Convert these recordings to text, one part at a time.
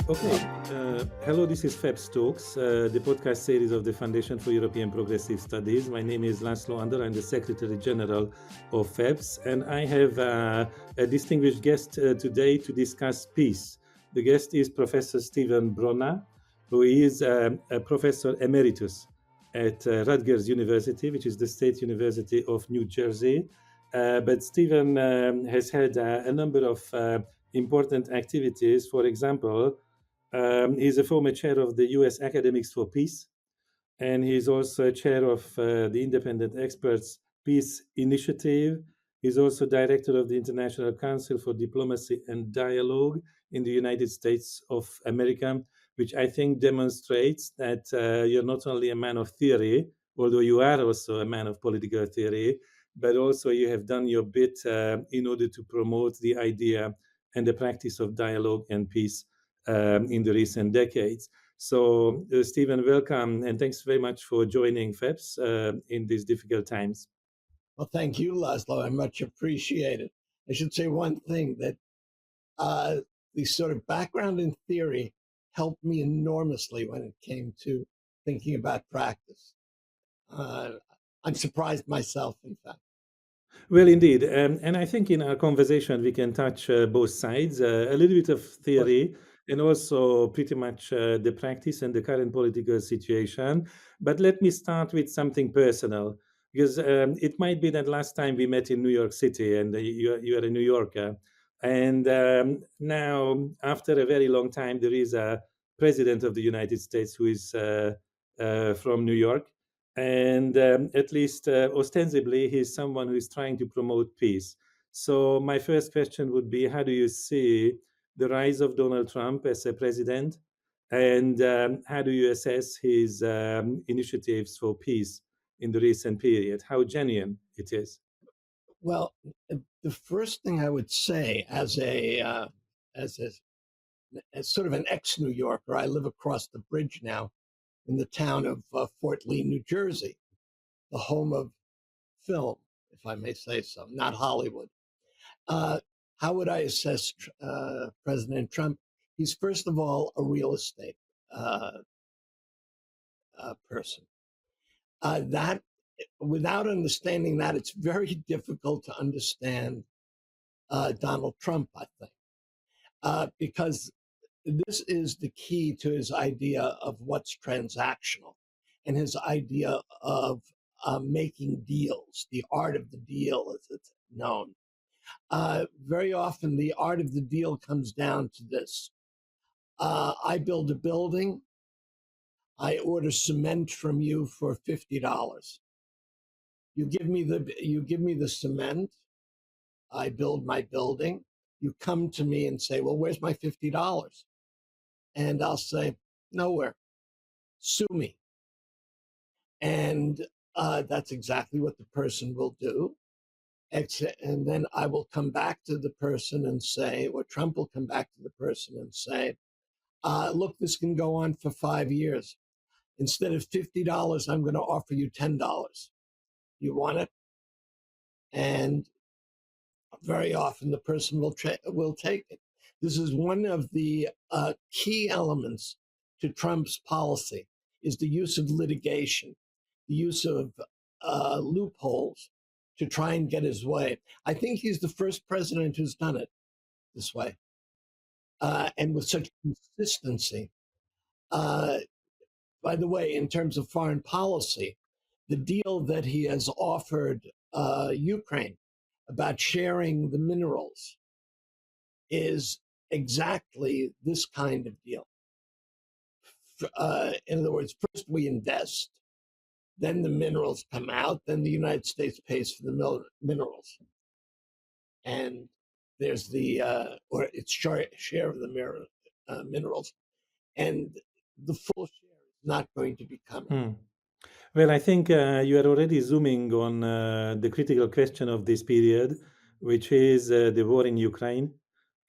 Okay. Hello, this is FEBS Talks, the podcast series of the Foundation for European Progressive Studies. My name is Laszlo Andor. I'm the Secretary General of FEBS, and I have a distinguished guest today to discuss peace. The guest is Professor Stephen Bronner, who is a Professor Emeritus at Rutgers University, which is the State University of New Jersey. But Stephen has had a number of important activities. For example, he's a former chair of the U.S. Academics for Peace, and he's also a chair of the Independent Experts Peace Initiative. He's also director of the International Council for Diplomacy and Dialogue in the United States of America, which I think demonstrates that you're not only a man of theory, although you are also a man of political theory, but also you have done your bit in order to promote the idea and the practice of dialogue and peace in the recent decades. So, Stephen, welcome, and thanks very much for joining FEBS in these difficult times. Well, thank you, Laszlo. I much appreciate it. I should say one thing, that the sort of background in theory helped me enormously when it came to thinking about practice. I'm surprised myself, in fact. Well, indeed. And I think in our conversation, we can touch both sides, a little bit of theory and also pretty much the practice and the current political situation. But let me start with something personal, because it might be that last time we met in New York City, and you are a New Yorker. And now, after a very long time, there is a president of the United States who is from New York. And at least ostensibly, he's someone who is trying to promote peace. So my first question would be, how do you see the rise of Donald Trump as a president? And how do you assess his initiatives for peace in the recent period? How genuine it is? Well, the first thing I would say, as sort of an ex-New Yorker, I live across the bridge now in the town of Fort Lee, New Jersey, the home of film, if I may say so, not Hollywood. How would I assess President Trump? He's, first of all, a real estate person. That, without understanding that, it's very difficult to understand Donald Trump, I think, because this is the key to his idea of what's transactional and his idea of making deals, the art of the deal, as it's known. Very often, the art of the deal comes down to this. I build a building. I order cement from you for $50. You give me the cement. I build my building. You come to me and say, well, where's my $50? And I'll say, nowhere. Sue me. And that's exactly what the person will do. And then I will come back to the person and say, or Trump will come back to the person and say, look, this can go on for 5 years. Instead of $50, I'm going to offer you $10. You want it? And very often the person will take it. This is one of the key elements to Trump's policy, is the use of litigation, the use of loopholes to try and get his way. I think he's the first president who's done it this way, and with such consistency. By the way, in terms of foreign policy, the deal that he has offered Ukraine about sharing the minerals is exactly this kind of deal. In other words, first we invest, then the minerals come out, then the United States pays for the minerals. And there's or its share of the minerals. And the full share is not going to be coming. Well, I think you are already zooming on the critical question of this period, which is the war in Ukraine,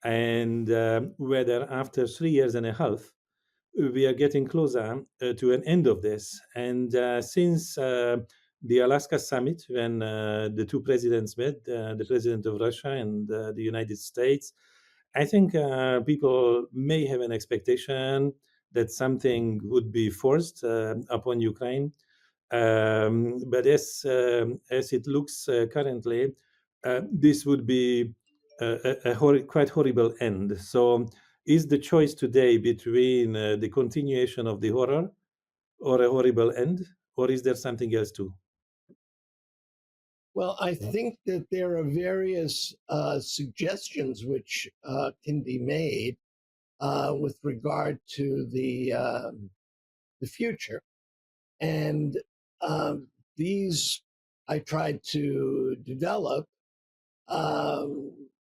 and whether after 3 years and a half, we are getting closer to an end of this. And since the Alaska summit, when the two presidents met, the president of Russia and the United States, I think people may have an expectation that something would be forced upon Ukraine. But as it looks currently, this would be quite horrible end. So, is the choice today between the continuation of the horror or a horrible end, or is there something else too? Well, I think that there are various suggestions which can be made with regard to the future, and these I tried to develop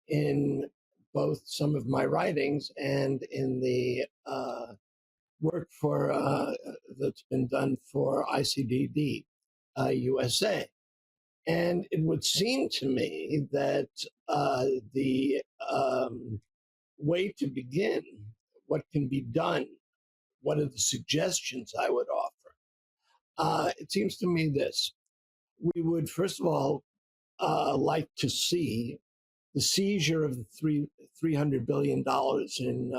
in both some of my writings and in the work for that's been done for ICDD USA. And it would seem to me that the way to begin, what can be done, what are the suggestions I would offer? It seems to me this. We would, first of all, like to see the seizure of the $300 billion in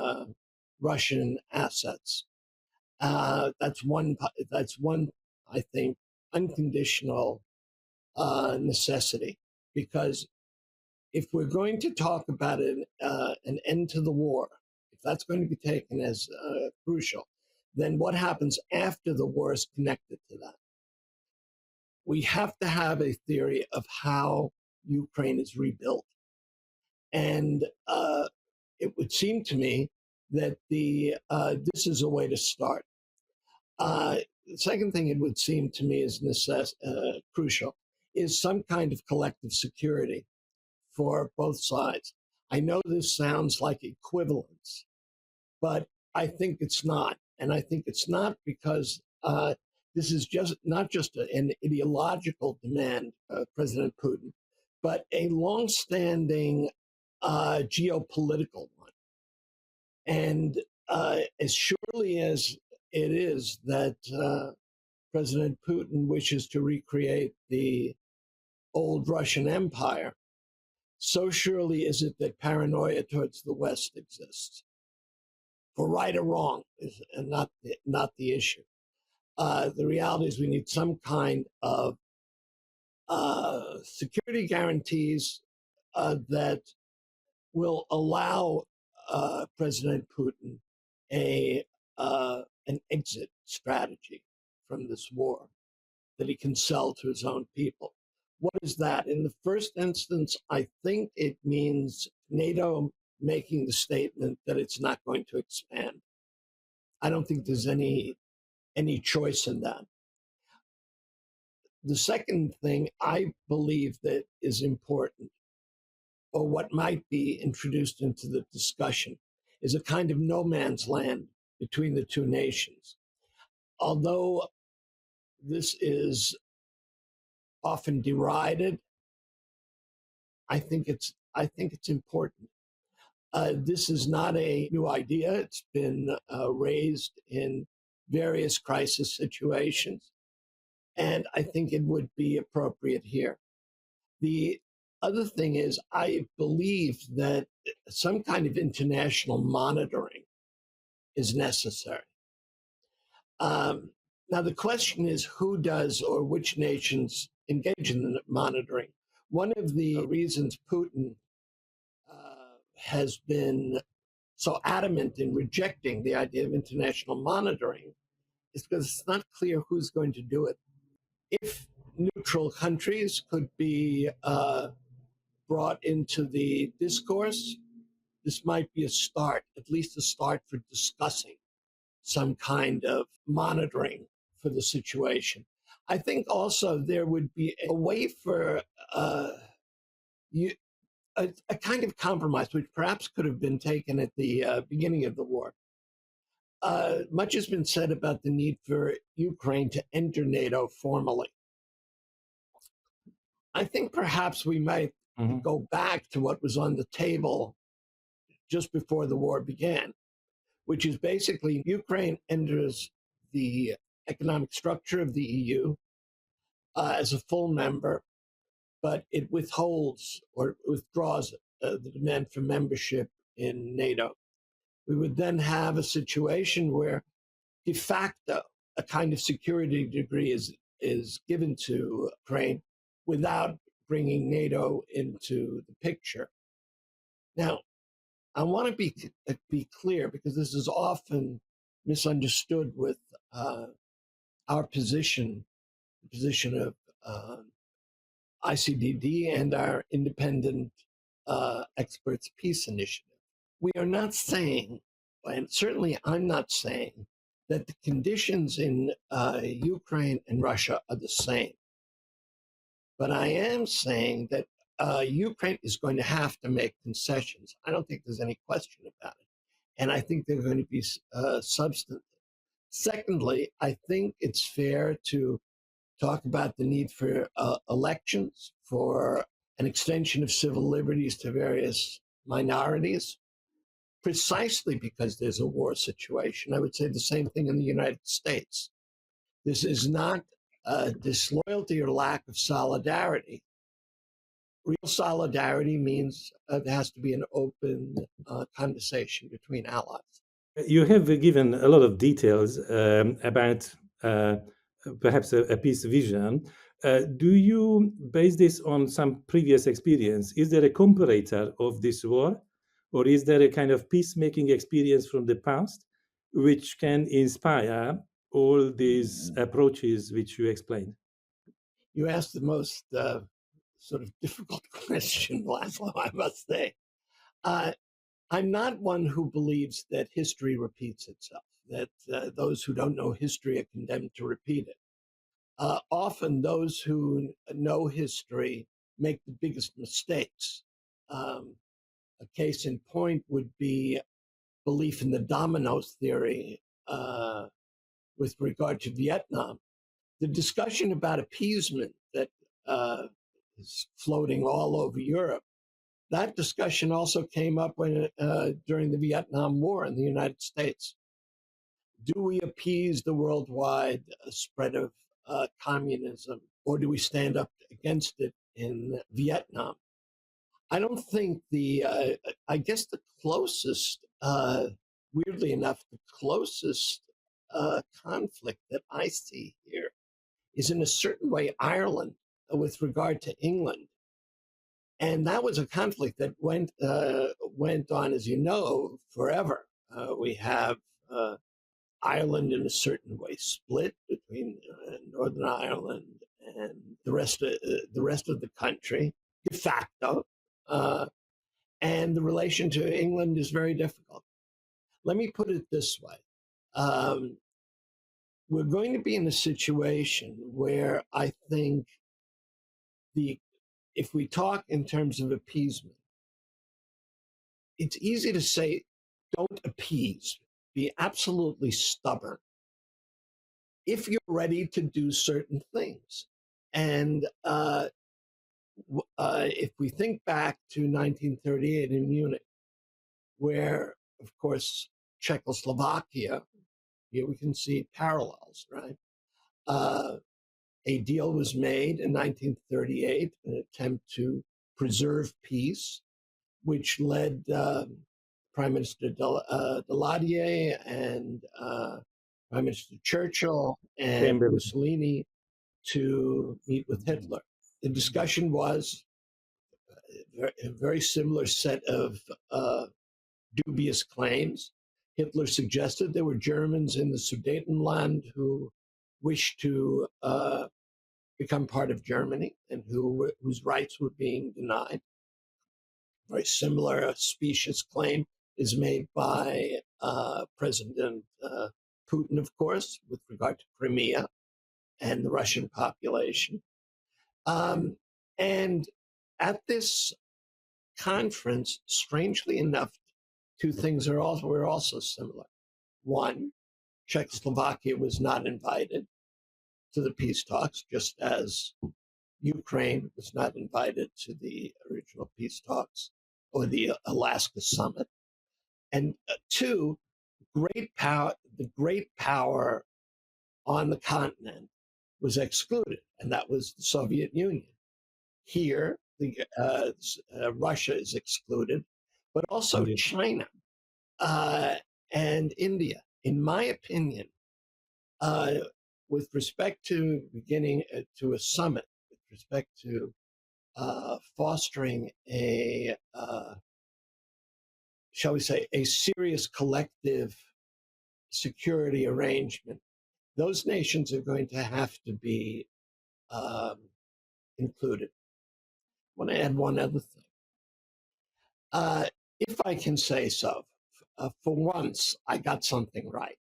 Russian assets. That's one, I think, unconditional necessity, because if we're going to talk about an end to the war, if that's going to be taken as crucial, then what happens after the war is connected to that. We have to have a theory of how Ukraine is rebuilt. And it would seem to me that this is a way to start. The second thing it would seem to me is crucial is some kind of collective security for both sides. I know this sounds like equivalence, but I think it's not. And I think it's not because this is not just an ideological demand of President Putin, but a longstanding geopolitical one. And as surely as it is that President Putin wishes to recreate the old Russian Empire, so surely is it that paranoia towards the West exists. For right or wrong is not the issue. The reality is we need some kind of security guarantees that will allow President Putin an exit strategy from this war that he can sell to his own people. What is that? In the first instance, I think it means NATO making the statement that it's not going to expand. I don't think there's any choice in that. The second thing I believe that is important, or what might be introduced into the discussion, is a kind of no man's land between the two nations. Although this is often derided, I think it's important. This is not a new idea. It's been raised in various crisis situations, and I think it would be appropriate here. The other thing is, I believe that some kind of international monitoring is necessary. Now, the question is who does or which nations engage in the monitoring. One of the reasons Putin has been so adamant in rejecting the idea of international monitoring is because it's not clear who's going to do it. If neutral countries could be brought into the discourse, this might be a start, at least a start for discussing some kind of monitoring for the situation. I think also there would be a way for a kind of compromise, which perhaps could have been taken at the beginning of the war. Much has been said about the need for Ukraine to enter NATO formally. I think perhaps we might go back to what was on the table just before the war began, which is basically Ukraine enters the economic structure of the EU as a full member, but it withholds or withdraws the demand for membership in NATO, we would then have a situation where de facto a kind of security degree is given to Ukraine without bringing NATO into the picture. Now, I want to be clear, because this is often misunderstood with our position, the position of ICDD and our independent experts peace initiative. We are not saying, and certainly I'm not saying, that the conditions in Ukraine and Russia are the same. But I am saying that Ukraine is going to have to make concessions. I don't think there's any question about it. And I think they're going to be substantive. Secondly, I think it's fair to talk about the need for elections, for an extension of civil liberties to various minorities, precisely because there's a war situation. I would say the same thing in the United States. This is not disloyalty or lack of solidarity. Real solidarity means there has to be an open conversation between allies. You have given a lot of details about perhaps a peace vision. Do you base this on some previous experience? Is there a comparator of this war, or is there a kind of peacemaking experience from the past which can inspire all these approaches which you explained? You asked the most sort of difficult question, Laszlo, I must say. I'm not one who believes that history repeats itself, that those who don't know history are condemned to repeat it. Often those who know history make the biggest mistakes. A case in point would be belief in the dominoes theory with regard to Vietnam. The discussion about appeasement that is floating all over Europe, that discussion also came up when during the Vietnam War in the United States. Do we appease the worldwide spread of communism, or do we stand up against it in Vietnam? I don't think I guess the closest, weirdly enough, the closest conflict that I see here is in a certain way Ireland with regard to England. And that was a conflict that went on, as you know, forever. We have Ireland in a certain way split between Northern Ireland and the rest of the country, de facto. And the relation to England is very difficult. Let me put it this way. We're going to be in a situation where I think if we talk in terms of appeasement, it's easy to say, don't appease, be absolutely stubborn if you're ready to do certain things. And if we think back to 1938 in Munich, where, of course, Czechoslovakia, here we can see parallels, right? A deal was made in 1938, an attempt to preserve peace, which led Prime Minister Daladier and Prime Minister Churchill and Mussolini to meet with Hitler. The discussion was a very similar set of dubious claims. Hitler suggested there were Germans in the Sudetenland who wished to become part of Germany and whose rights were being denied. Very similar specious claim is made by President Putin, of course, with regard to Crimea and the Russian population. And at this conference, strangely enough, two things were also similar. One, Czechoslovakia was not invited to the peace talks, just as Ukraine was not invited to the original peace talks or the Alaska summit. And two, the great power on the continent was excluded, and that was the Soviet Union. Here, Russia is excluded, but also Indeed. China and India. In my opinion, with respect to beginning to a summit, with respect to fostering a, shall we say, a serious collective security arrangement, those nations are going to have to be included. I want to add one other thing. If I can say so, for once, I got something right.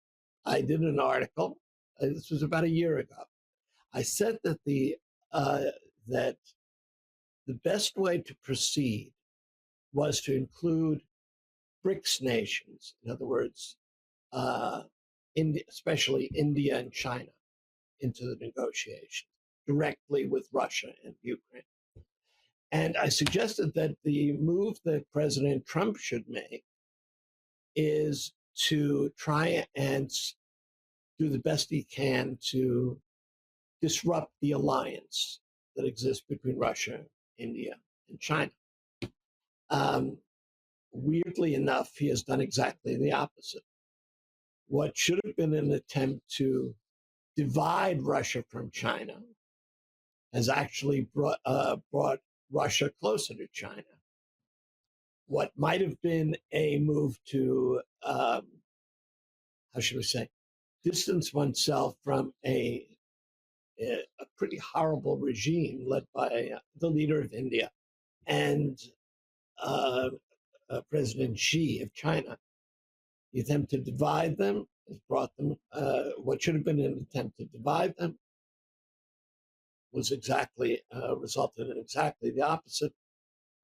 I did an article. This was about a year ago. I said that that the best way to proceed was to include BRICS nations, in other words, India, especially India and China, into the negotiations directly with Russia and Ukraine. And I suggested that the move that President Trump should make is to try and do the best he can to disrupt the alliance that exists between Russia, India, and China. Weirdly enough, he has done exactly the opposite. What should have been an attempt to divide Russia from China has actually brought Russia closer to China. What might have been a move to, how should we say, distance oneself from a pretty horrible regime led by the leader of India and President Xi of China. The attempt to divide them has brought them, what should have been an attempt to divide them was exactly, resulted in exactly the opposite,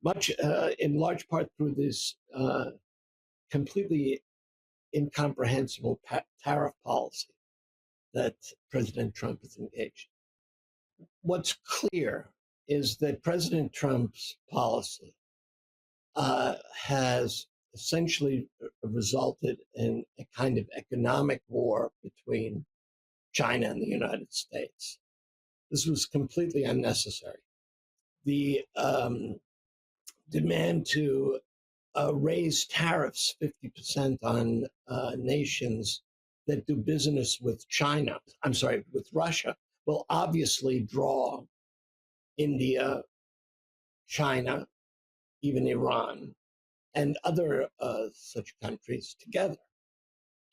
much in large part through this completely incomprehensible tariff policy that President Trump has engaged. What's clear is that President Trump's policy has essentially resulted in a kind of economic war between China and the United States. This was completely unnecessary. The demand to raise tariffs 50% on nations that do business with with Russia, will obviously draw India, China, even Iran, and other such countries together.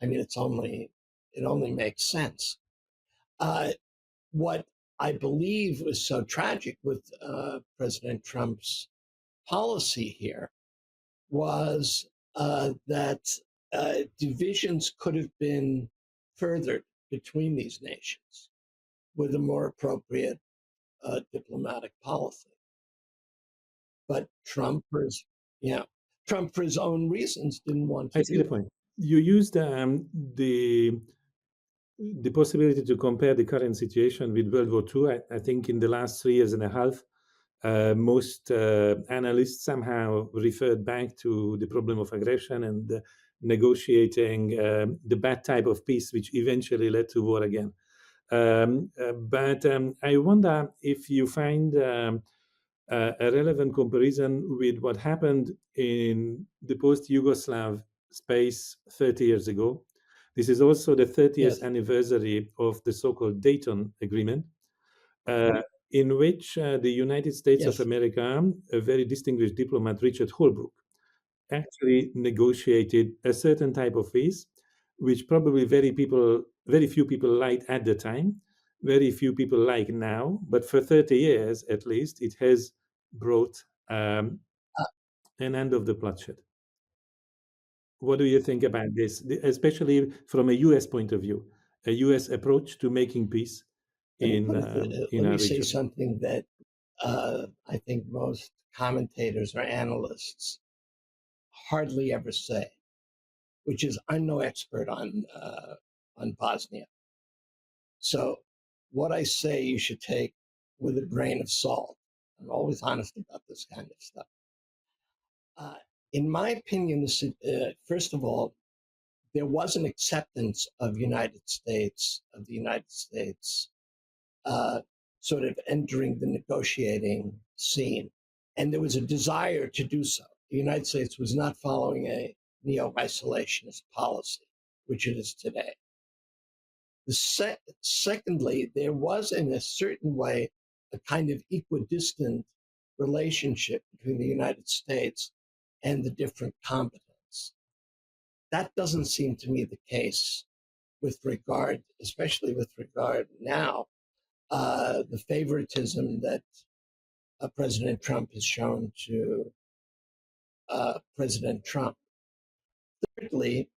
I mean, it only makes sense. What I believe was so tragic with President Trump's policy here was that divisions could have been furthered between these nations with a more appropriate diplomatic policy. But Trump, for his own reasons, didn't want to. I see the point. You used the possibility to compare the current situation with World War II. I think in the last 3 years and a half, most analysts somehow referred back to the problem of aggression and negotiating the bad type of peace, which eventually led to war again. But I wonder if you find a relevant comparison with what happened in the post-Yugoslav space 30 years ago. This is also the 30th anniversary of the so-called Dayton Agreement, in which the United States of America, a very distinguished diplomat, Richard Holbrooke, actually negotiated a certain type of peace, which probably very few people liked at the time, very few people like now, but for 30 years at least, it has brought an end of the bloodshed. What do you think about this, especially from a U.S. point of view, a U.S. approach to making peace in our region? Let me say something that I think most commentators or analysts hardly ever say, which is I'm no expert on Bosnia. So what I say you should take with a grain of salt. I'm always honest about this kind of stuff. In my opinion, first of all, there was an acceptance of the United States sort of entering the negotiating scene. And there was a desire to do so. the United States was not following a neo-isolationist policy, which it is today. Secondly, there was in a certain way a kind of equidistant relationship between the United States and the different combatants. That doesn't seem to me the case with regard, especially with regard now, the favoritism that President Trump has shown to President Trump. Thirdly,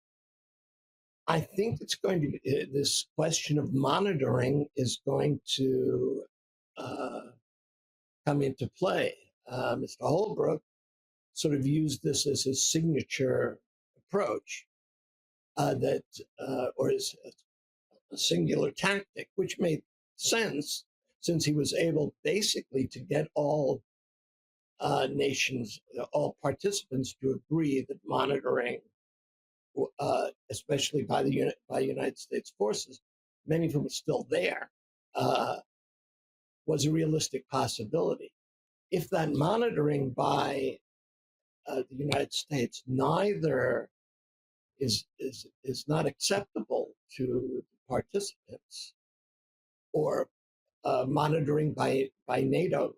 I think it's going to be, this question of monitoring is going to come into play. Mr. Holbrooke sort of used this as his signature approach, or as a singular tactic, which made sense since he was able basically to get all nations, all participants to agree that monitoring, especially by United States forces, many of whom are still there, was a realistic possibility. If that monitoring by the United States neither is not acceptable to participants, or monitoring by NATO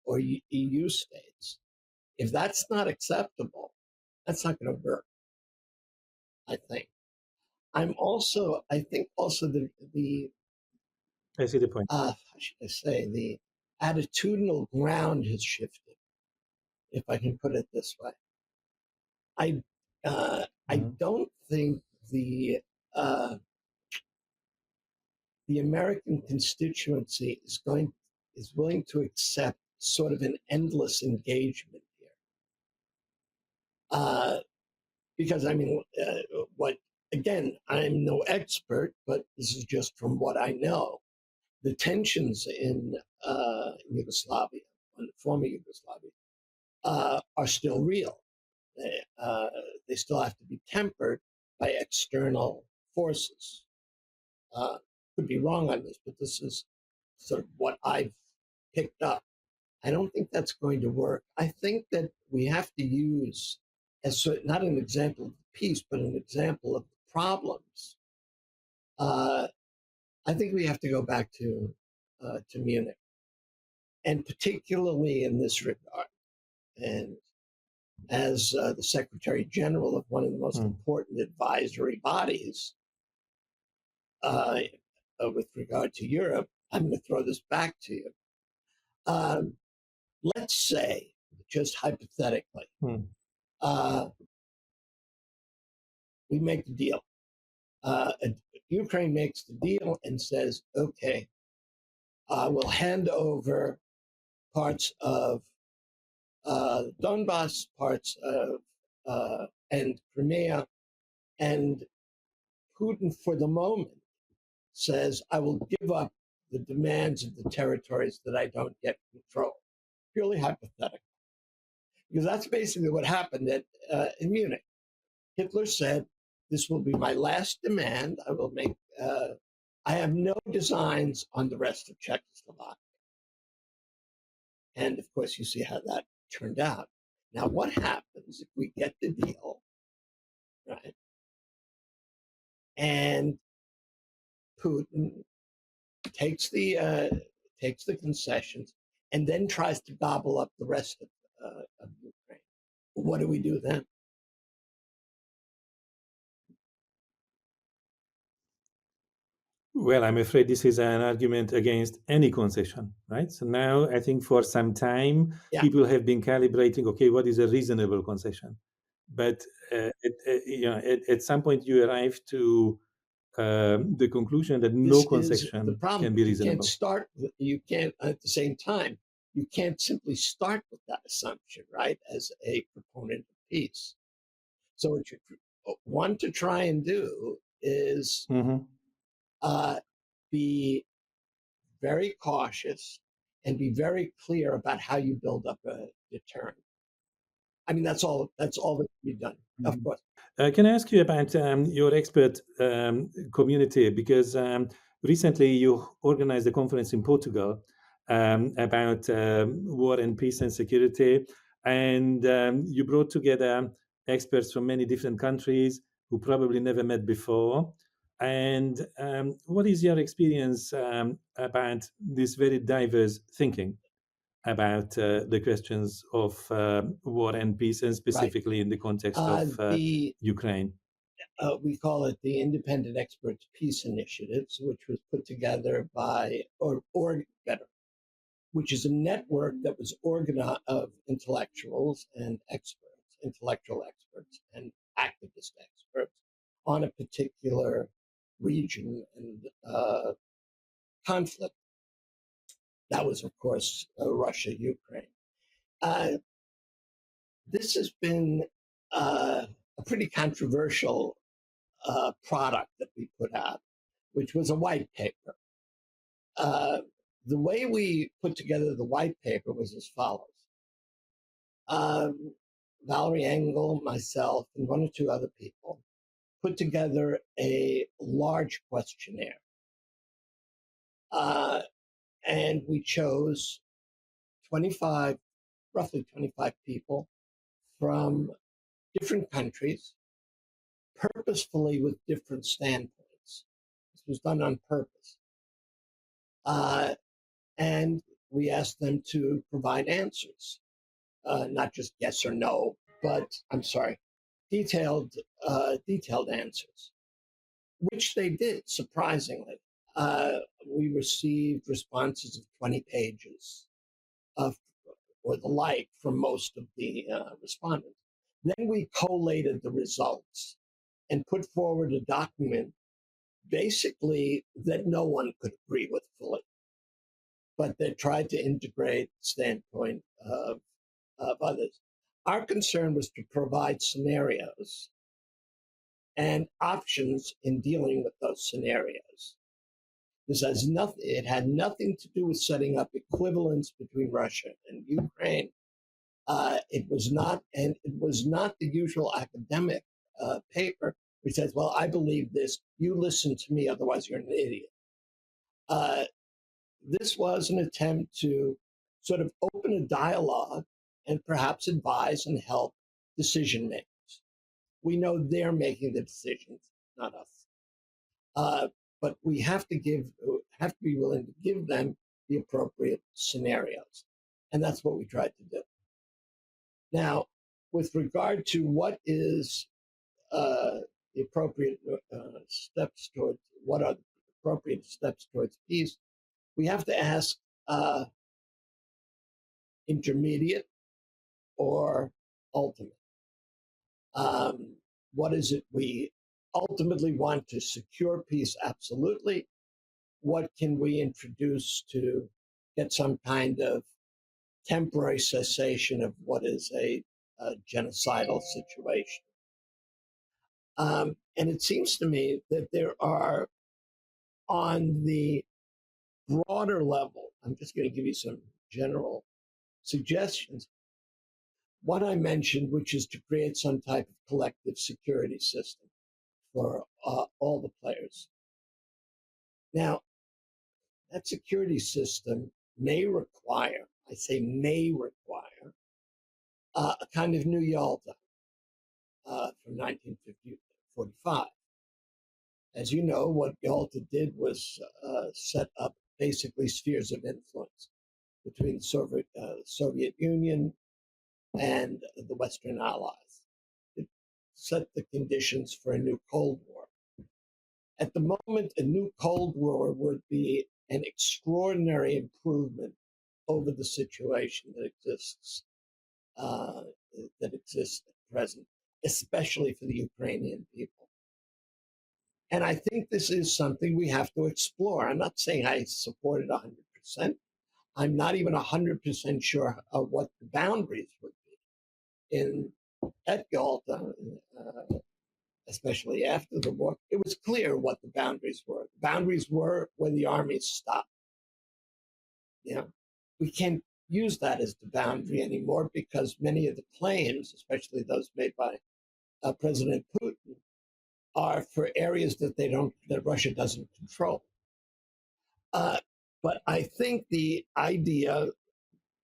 or EU states, if that's not acceptable, that's not going to work, I think. I think also the I see the point. how should I say, the attitudinal ground has shifted, if I can put it this way. I don't think the American constituency is willing to accept sort of an endless engagement here. Because I mean, again, I'm no expert, but this is just from what I know. The tensions in Yugoslavia, in the former Yugoslavia, are still real. They still have to be tempered by external forces. Could be wrong on this, but this is sort of what I've picked up. I don't think that's going to work. I think that we have to use as not an example of peace, but an example of the problems. I think we have to go back to Munich, and particularly in this regard. And as the Secretary General of one of the most important advisory bodies with regard to Europe, I'm going to throw this back to you. Let's say, just hypothetically, we make the deal. Ukraine makes the deal and says, okay, we'll hand over parts of Donbass, parts of and Crimea, and Putin, for the moment, says, I will give up the demands of the territories that I don't get control. Purely hypothetical. Because that's basically what happened in Munich. Hitler said, this will be my last demand. I will make, I have no designs on the rest of Czechoslovakia. And of course, you see how that turned out. Now, what happens if we get the deal, right? And Putin takes the concessions and then tries to gobble up the rest of Ukraine. What do we do then? Well, I'm afraid this is an argument against any concession, right? So now I think for some time, people have been calibrating, okay, what is a reasonable concession? But at some point you arrive to the conclusion that no concession can be reasonable. You can't, at the same time, you can't simply start with that assumption, right, as a proponent of peace. So what you want to try and do is be very cautious and be very clear about how you build up a deterrent. I mean, that's all that can be done, of course. Can I ask you about your expert community? Because recently you organized a conference in Portugal about war and peace and security. And you brought together experts from many different countries who probably never met before. And what is your experience about this very diverse thinking about the questions of war and peace, and Right. specifically in the context of Ukraine? We call it the Independent Experts Peace Initiatives, which was put together by, which is a network that was organized of intellectuals and experts, intellectual experts and activist experts on a particular region and conflict. That was, of course, Russia, Ukraine. This has been a pretty controversial product that we put out, which was a white paper. The way we put together the white paper was as follows. Valerie Engel, myself, and one or two other people put together a large questionnaire. And we chose roughly 25 people from different countries, purposefully with different standpoints. This was done on purpose. And we asked them to provide answers, not just yes or no, but detailed answers, which they did, surprisingly. We received responses of 20 pages or the like from most of the respondents. Then we collated the results and put forward a document basically that no one could agree with fully, but that tried to integrate the standpoint of others. Our concern was to provide scenarios and options in dealing with those scenarios. It had nothing to do with setting up equivalence between Russia and Ukraine. It was not the usual academic paper which says, well, I believe this, you listen to me, otherwise you're an idiot. This was an attempt to sort of open a dialogue and perhaps advise and help decision makers. We know they're making the decisions, not us. But we have to be willing to give them the appropriate scenarios. And that's what we tried to do. Now, with regard to what is the appropriate steps towards, what are the appropriate steps towards peace, we have to ask intermediate or ultimate. What is it we ultimately want to secure peace? Absolutely. What can we introduce to get some kind of temporary cessation of what is a genocidal situation? And it seems to me that there are, on the broader level, I'm just going to give you some general suggestions. What I mentioned, which is to create some type of collective security system for all the players. Now, that security system may require, I say may require, a kind of new Yalta from 1945. As you know, what Yalta did was set up basically spheres of influence between the Soviet Union and the Western Allies. It set the conditions for a new Cold War. At the moment, a new Cold War would be an extraordinary improvement over the situation that exists at present, especially for the Ukrainian people. And I think this is something we have to explore. I'm not saying I support it 100%. I'm not even 100% sure of what the boundaries would be. At Yalta, especially after the war, it was clear what the boundaries were. The boundaries were when the armies stopped. We can't use that as the boundary anymore because many of the claims, especially those made by President Putin, are for areas that Russia doesn't control. But I think the idea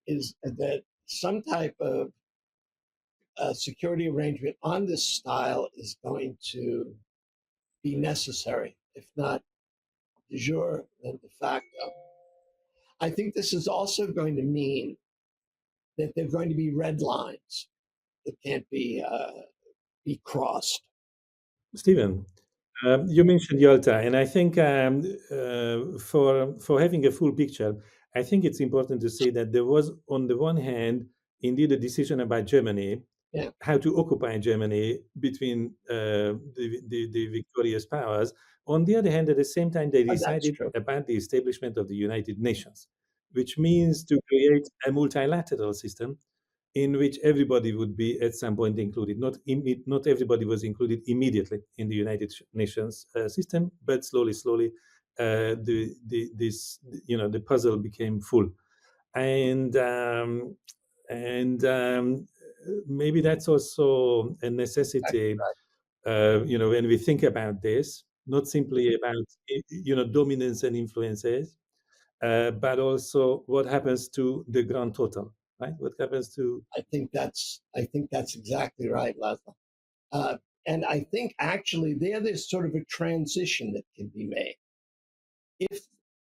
is that some type of security arrangement on this style is going to be necessary, if not de jure, then de facto. I think this is also going to mean that there are going to be red lines that can't be crossed. Stephen, you mentioned Yalta, and I think for having a full picture, I think it's important to say that there was, on the one hand, indeed a decision about Germany, Yeah. how to occupy Germany between the victorious powers. On the other hand, at the same time, they That's decided true. about the establishment of the United Nations, which means to create a multilateral system in which everybody would be at some point included. Not everybody was included immediately in the United Nations system, but slowly, the puzzle became full, and maybe that's also a necessity. When we think about this, not simply about dominance and influences, but also what happens to the grand total, right? What happens to I think that's exactly right, Laszlo. Uh, and I think actually there's sort of a transition that can be made. If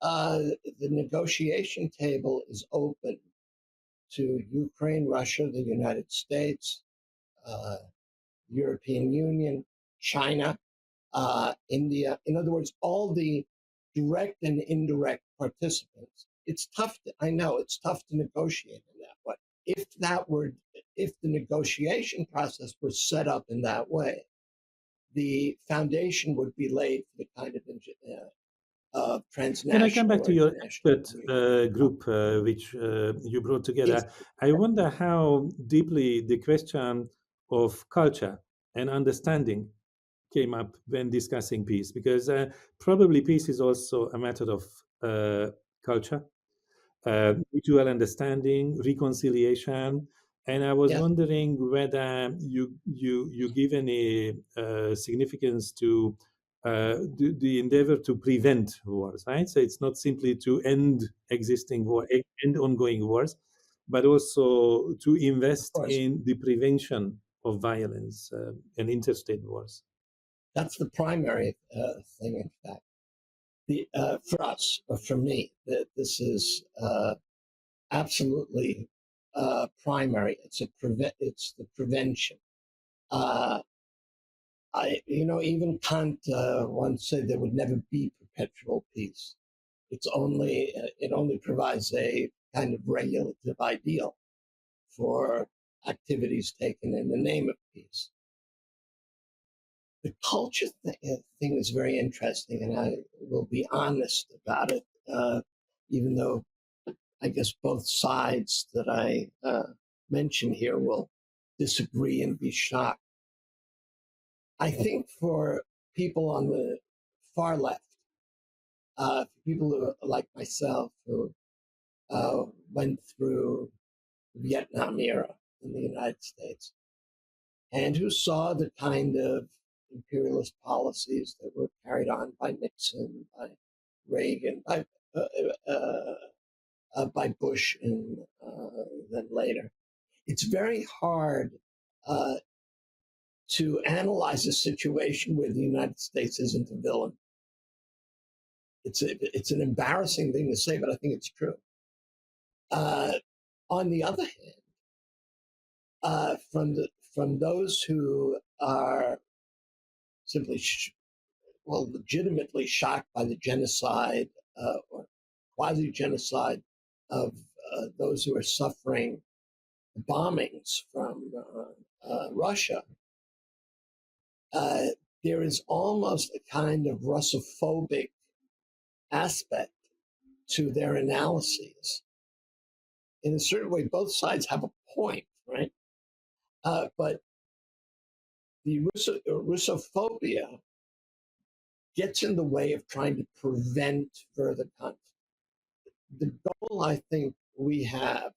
the negotiation table is open to Ukraine, Russia, the United States, uh, European Union, China, India, in other words, all the direct and indirect participants, I know it's tough to negotiate in that way. If the negotiation process were set up in that way, the foundation would be laid for the kind of When I come transnational back or to your international expert community. group, which you brought Yes, together, I wonder how deeply the question of culture and understanding came up when discussing peace, because probably peace is also a matter of culture, mutual understanding, reconciliation. And I was yes, wondering whether you give any significance to the endeavor to prevent wars, right? So it's not simply to end existing war, end ongoing wars, but also to of invest course. in the prevention of violence and interstate wars. That's the primary thing, in fact. For us, or for me, that this is absolutely primary. It's the prevention. Uh, even Kant once said there would never be perpetual peace. It only provides a kind of regulative ideal for activities taken in the name of peace. The culture thing is very interesting, and I will be honest about it, even though I guess both sides that I mention here will disagree and be shocked. I think for people on the far left, people who are like myself who went through the Vietnam era in the United States and who saw the kind of imperialist policies that were carried on by Nixon, by Reagan, by Bush, and then later. It's very hard uh, to analyze a situation where the United States isn't a villain. It's an embarrassing thing to say, but I think it's true. On the other hand, from those who are simply legitimately shocked by the genocide or quasi-genocide of those who are suffering bombings from Russia, there is almost a kind of Russophobic aspect to their analyses. In a certain way, both sides have a point, right? But the Russophobia gets in the way of trying to prevent further conflict. The goal, I think, we have,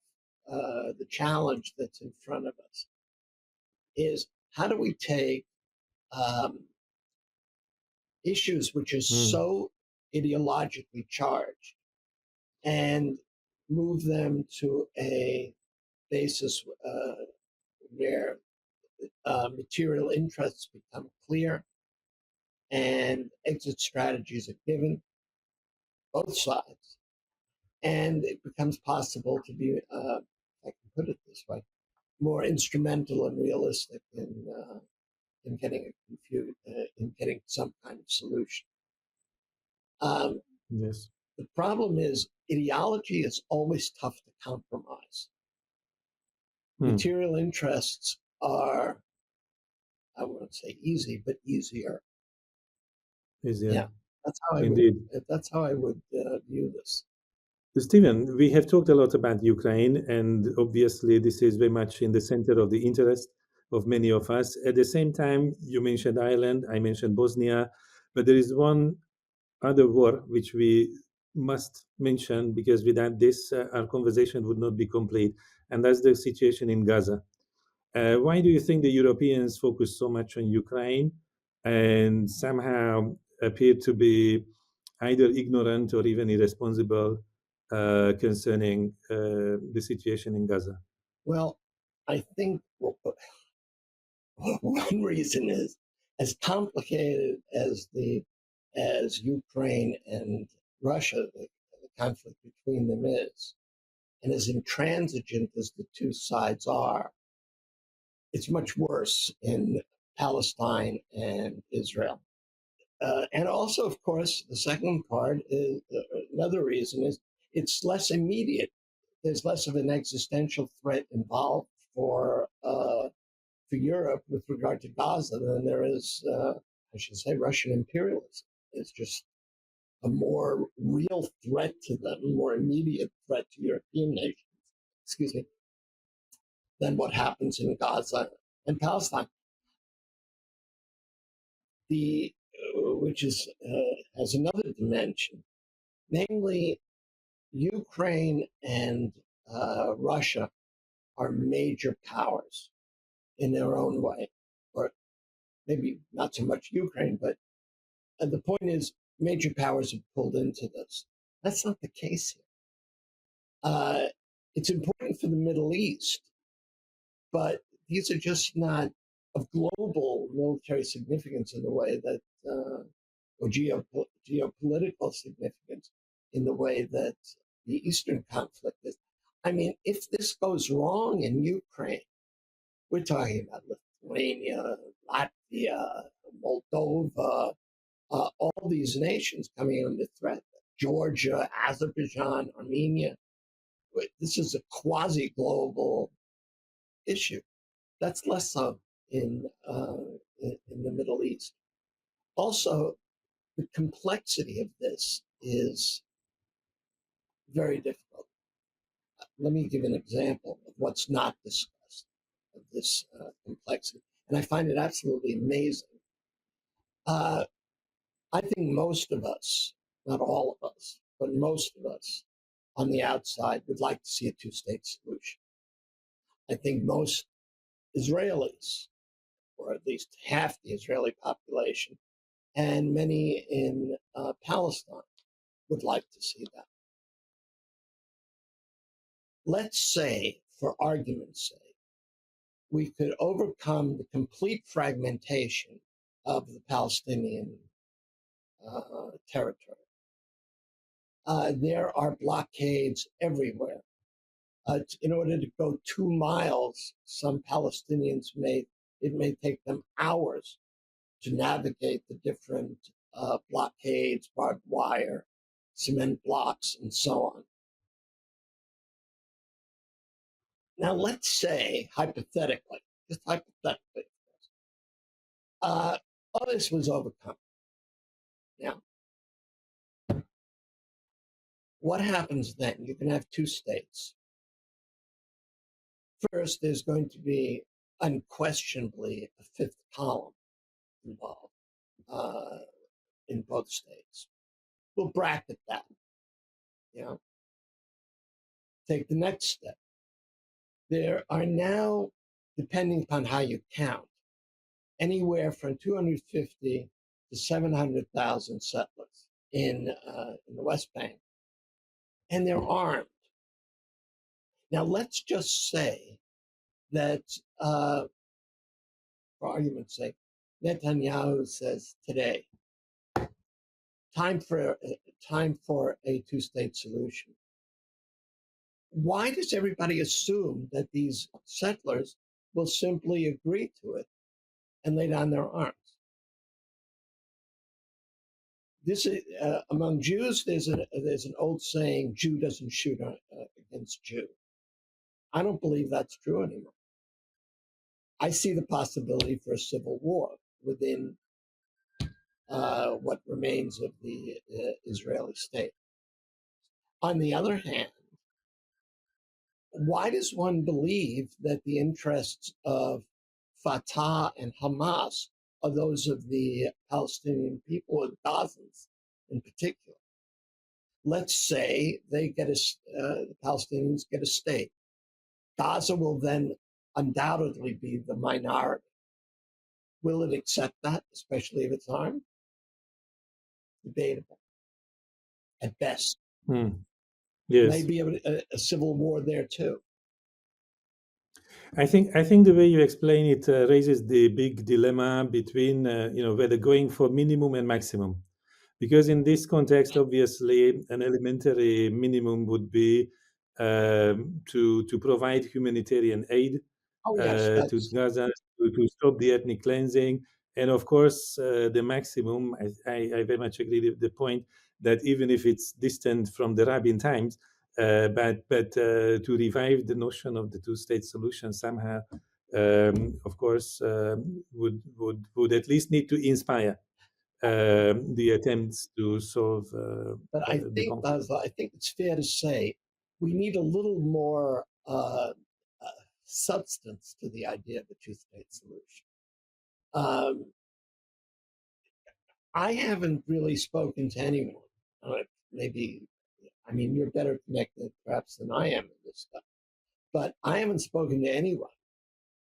the challenge that's in front of us, is how do we take um, issues which are Mm. so ideologically charged and move them to a basis where material interests become clear and exit strategies are given, both sides, and it becomes possible to be, if I can put it this way, more instrumental and realistic in getting in getting some kind of solution. Yes. The problem is ideology is always tough to compromise. Material interests are, I won't say easy, but easier. Easier. Yeah, Indeed. That's how I would view this. Stephen, we have talked a lot about Ukraine, and obviously this is very much in the center of the interest of many of us. At the same time, you mentioned Ireland, I mentioned Bosnia, but there is one other war which we must mention, because without this, our conversation would not be complete, and that's the situation in Gaza. Why do you think the Europeans focus so much on Ukraine and somehow appear to be either ignorant or even irresponsible concerning the situation in Gaza? Well, I think one reason is, as complicated as Ukraine and Russia, the conflict between them is, and as intransigent as the two sides are, it's much worse in Palestine and Israel. And also, of course, the second part is another reason is it's less immediate. There's less of an existential threat involved for Europe with regard to Gaza than there is, I should say, Russian imperialism. It's just a more real threat to them, more immediate threat to European nations, excuse me, than what happens in Gaza and Palestine. Which is has another dimension, namely, Ukraine and Russia are major powers in their own way, or maybe not so much Ukraine, but the point is major powers have pulled into this. That's not the case here. It's important for the Middle East, but these are just not of global military significance in the way that, or geopolitical significance in the way that the Eastern conflict is. I mean, if this goes wrong in Ukraine, we're talking about Lithuania, Latvia, Moldova, all these nations coming under threat. Georgia, Azerbaijan, Armenia. This is a quasi-global issue. That's less so in the Middle East. Also, the complexity of this is very difficult. Let me give an example of what's not discussed of this complexity, and I find it absolutely amazing. I think most of us, not all of us, but most of us on the outside would like to see a two-state solution. I think most Israelis, or at least half the Israeli population, and many in Palestine would like to see that. Let's say, for argument's sake, we could overcome the complete fragmentation of the Palestinian territory. There are blockades everywhere. In order to go 2 miles, some Palestinians it may take them hours to navigate the different blockades, barbed wire, cement blocks, and so on. Now, let's say, hypothetically, just hypothetically, all this was overcome. Now, what happens then? You can have two states. First, there's going to be unquestionably a fifth column involved in both states. We'll bracket that. Take the next step. There are now, depending upon how you count, anywhere from 250 to 700,000 settlers in the West Bank, and they're armed. Now, let's just say that for argument's sake, Netanyahu says today, time for a two-state solution. Why does everybody assume that these settlers will simply agree to it and lay down their arms? This is, among Jews, there's an old saying, Jew doesn't shoot against Jew. I don't believe that's true anymore. I see the possibility for a civil war within what remains of the Israeli state. On the other hand, why does one believe that the interests of Fatah and Hamas are those of the Palestinian people, or Gazans in particular? Let's say they get the Palestinians get a state. Gaza will then undoubtedly be the minority. Will it accept that, especially if it's armed? Debatable, at best. Yes. Maybe a civil war there too. I think the way you explain it raises the big dilemma between whether going for minimum and maximum, because in this context, obviously, an elementary minimum would be to provide humanitarian aid Oh yes, to Gaza to stop the ethnic cleansing, and of course, the maximum. I very much agree with the point that even if it's distant from the Rabin times, but to revive the notion of the two-state solution somehow, of course, would at least need to inspire the attempts to solve but I the think, conflict. I think it's fair to say we need a little more substance to the idea of a two-state solution. I haven't really spoken to anyone. Maybe, I mean, you're better connected perhaps than I am in this stuff, but I haven't spoken to anyone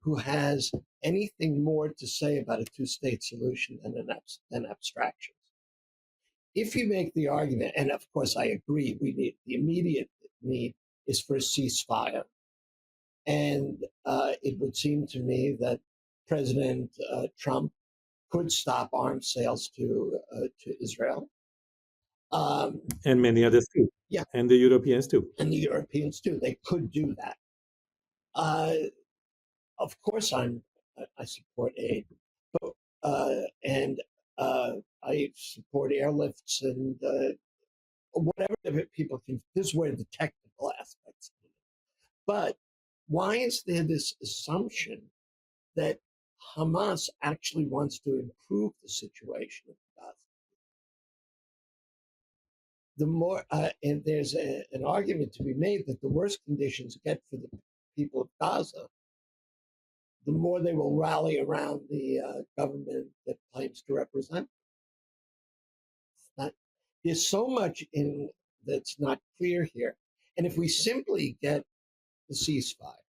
who has anything more to say about a two-state solution than abstractions. If you make the argument, and of course I agree, we need the immediate need is for a ceasefire, and it would seem to me that President Trump could stop arms sales to Israel. And many others too. Yeah. And the Europeans too. And the Europeans too. They could do that. Of course, I support aid, but and I support airlifts and whatever people can. This is where the technical aspects. But why is there this assumption that Hamas actually wants to improve the situation of Gaza? The more, and there's an argument to be made that the worse conditions get for the people of Gaza, the more they will rally around the government that claims to represent them. There's so much in that's not clear here. And if we simply get the ceasefire,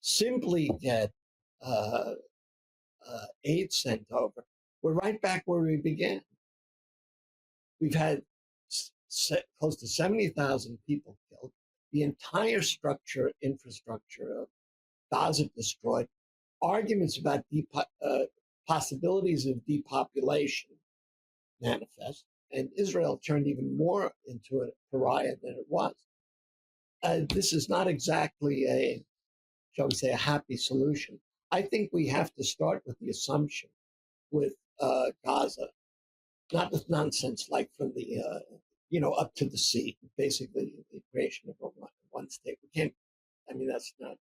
simply get aid sent over, we're right back where we began. We've had close to 70,000 people killed, the entire infrastructure of Gaza destroyed, arguments about possibilities of depopulation manifest, and Israel turned even more into a pariah than it was. This is not exactly shall we say, a happy solution. I think we have to start with the assumption with Gaza, not with nonsense like from the up to the sea, basically the creation of one state. We can't. I mean, that's not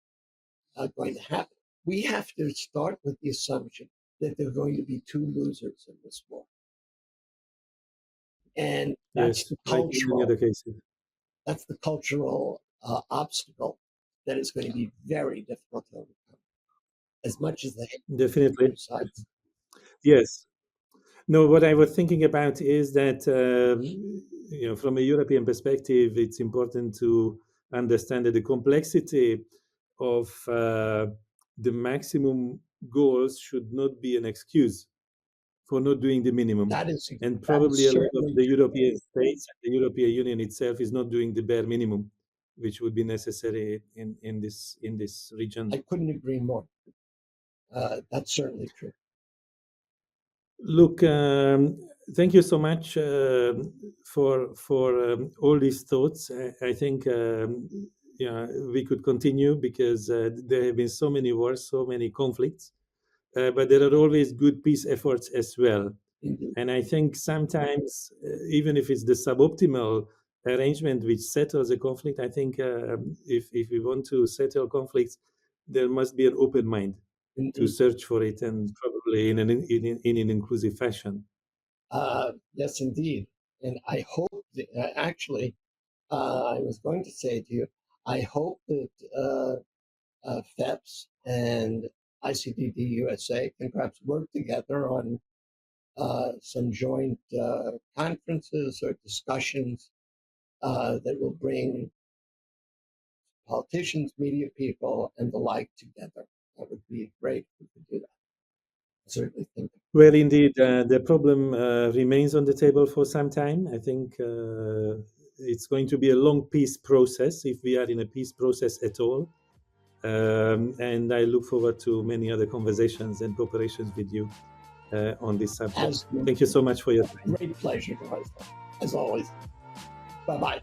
going to happen. We have to start with the assumption that there are going to be two losers in this war, and that's the like in many other cases. That's the cultural obstacle that is going to be very difficult to overcome, as much as they definitely. sides. Yes. No, what I was thinking about is that from a European perspective, it's important to understand that the complexity of the maximum goals should not be an excuse for not doing the minimum. And probably a lot of the European states and the European Union itself is not doing the bare minimum, which would be necessary in this region. I couldn't agree more. That's certainly true. Look, thank you so much for all these thoughts. I think yeah, we could continue because there have been so many wars, so many conflicts, but there are always good peace efforts as well. Indeed. And I think sometimes, even if it's the suboptimal arrangement which settles a conflict, I think if we want to settle conflicts, there must be an open mind to Indeed. search for it, and probably in an inclusive fashion. Yes, indeed. And I hope that, actually, I was going to say to you, I hope that FEPS and ICDD USA can perhaps work together on some joint conferences or discussions that will bring politicians, media people, and the like together. That would be great if we could do that. I certainly think. Well, indeed, the problem remains on the table for some time. I think it's going to be a long peace process if we are in a peace process at all. And I look forward to many other conversations and cooperations with you on this subject. Thank you so much for your time. Great pleasure, as always. Bye-bye.